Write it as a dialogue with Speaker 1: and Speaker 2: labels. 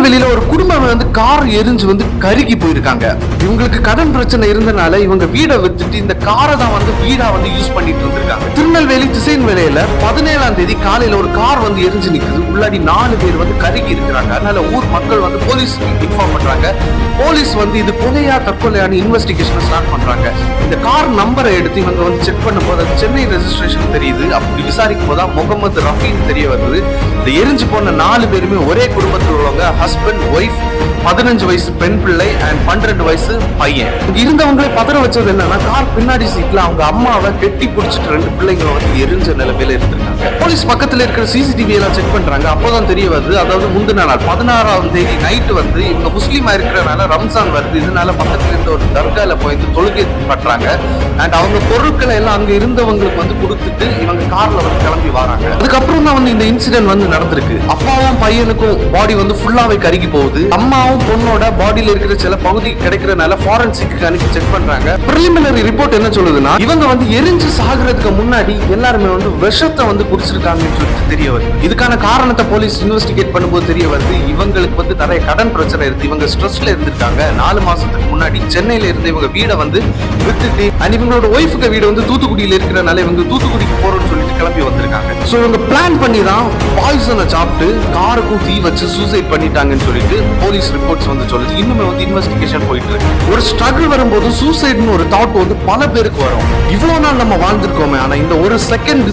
Speaker 1: திருநெல்வேலியில ஒரு குடும்பம் வந்து கார் எரிஞ்சு வந்து கருகி போயிருக்காங்க. இவங்களுக்கு கடன் பிரச்சனை இருந்தனால இவங்க வீடை வித்துட்டு இந்த காரை தான் வந்து வீடா வந்து யூஸ் பண்ணிட்டு இருந்திருக்காங்க. திருநெல்வேலி திசைன் வேலையில 17ஆம் தேதி காலையில ஒரு கார் வந்து எரிஞ்சு நிக்குது. உள்ளாடி 4 பேர் வந்து கருகி இருக்கிறாங்க. அதனால ஊர் மக்கள் வந்து போலீஸ் இன்ஃபார்ம் பண்றாங்க. போலீஸ் வந்து இது கொலையா தற்கொலையான இன்வெஸ்டிகேஷன் ஸ்டார்ட் பண்றாங்க. இந்த கார் நம்பரை எடுத்து இவங்க வந்து செக் பண்ணும் போது அது சென்னை ரெஜிஸ்ட்ரேஷன் தெரியுது. அப்படி விசாரிக்கும் போது முகமது ரஃபீன் தெரிய வருது. இந்த எரிஞ்சு போன 4 பேருமே ஒரே குடும்பத்தில் உள்ளவங்க. ஹஸ்பண்ட், ஒய்ஃப், 15 வயசு பெண் பிள்ளை அண்ட் 12 வயசு பையன். இருந்தவங்களே பதற வச்சது என்னன்னா, கார் பின்னாடி சீட்ல அவங்க அம்மாவை கெட்டி பிடிச்சிட்டு 2 பிள்ளைங்க வந்து எரிஞ்ச நிலைமையில இருந்திருக்காங்க. போலீஸ் பக்கத்துல இருக்கிற சிசிடிவி எல்லாம் செக் பண்றாங்க. அப்போதான் தெரிய வருது, அதாவது முந்தின நாள் 16ஆம் தேதி நைட்டு வந்து இவங்க முஸ்லீமா இருக்கிறனால ரம்ஜான் வருது. இதனால பக்கத்துல இருந்த ஒரு தர்கால போய் தொழுகை பண்றாங்க. அண்ட் அவங்க பொருட்களை எல்லாம் அங்க இருந்தவங்களுக்கு வந்து கொடுத்துட்டு இவங்க கார்ல வந்து கிளம்பி வராங்க. அதுக்கப்புறம் தான் வந்து இந்த இன்சிடென்ட் வந்து நடந்திருக்கு. அப்பாவும் பையனுக்கும் பாடி வந்து ஃபுல்லாவே கருகி போகுது. அம்மாவும் பொண்ணோட பாடியில இருக்கிற சில பகுதி கிடைக்கிறதுனால ஃபாரன்சிக்கு அனுப்பி செக் பண்றாங்க. பிரிலிமினரி ரிப்போர்ட் என்ன சொல்லுதுன்னா, இவங்க வந்து எரிஞ்சு சாகிறதுக்கு முன்னாடி எல்லாருமே வந்து விஷத்தை வந்து குடிச்சிருக்காங்கன்னு சொல்லிட்டு தெரிய வருது. இதுக்கான காரணத்தை போலீஸ் இன்வெஸ்டிகேட் பண்ணும்போது தெரிய வருது, இவங்களுக்கு வந்து நிறைய கடன் பிரச்சனை இருக்கு. இவங்க ஸ்ட்ரெஸ்ல இருந்திருக்காங்க. 4 மாசத்துக்கு முன்னாடி சென்னையில இருந்து இவங்க வீடை வந்து வித்துட்டு அண்ட் இவங்களோட ஒய்ஃபுக்கு வீடு வந்து தூத்துக்குடியில இருக்கிறனால இவங்க தூத்துக்குடிக்கு போறோம்னு சொல்லிட்டு கிளம்பி வந்திருக்காங்க. சோ இவங்க பிளான் பண்ணி தான் பாய்சனை சாப்பிட்டு காருக்கும் தீ வச்சு சூசைட் பண்ணிட்டாங்கன்னு சொல்லிட்டு போலீஸ் ரிப்போர்ட்ஸ் வந்து சொல்லுது. இன்னுமே வந்து இன்வெஸ்டிகேஷன் போயிட்டு இருக்கு. ஒரு ஸ்ட்ரகிள் வரும்போது சூசைட்னு ஒரு தாட் வந்து பல பேருக்கு வரும். இவ்வளவு நாள் நம்ம வாழ்ந்திருக்கோமே, ஆனா இந்த ஒரு செகண்ட்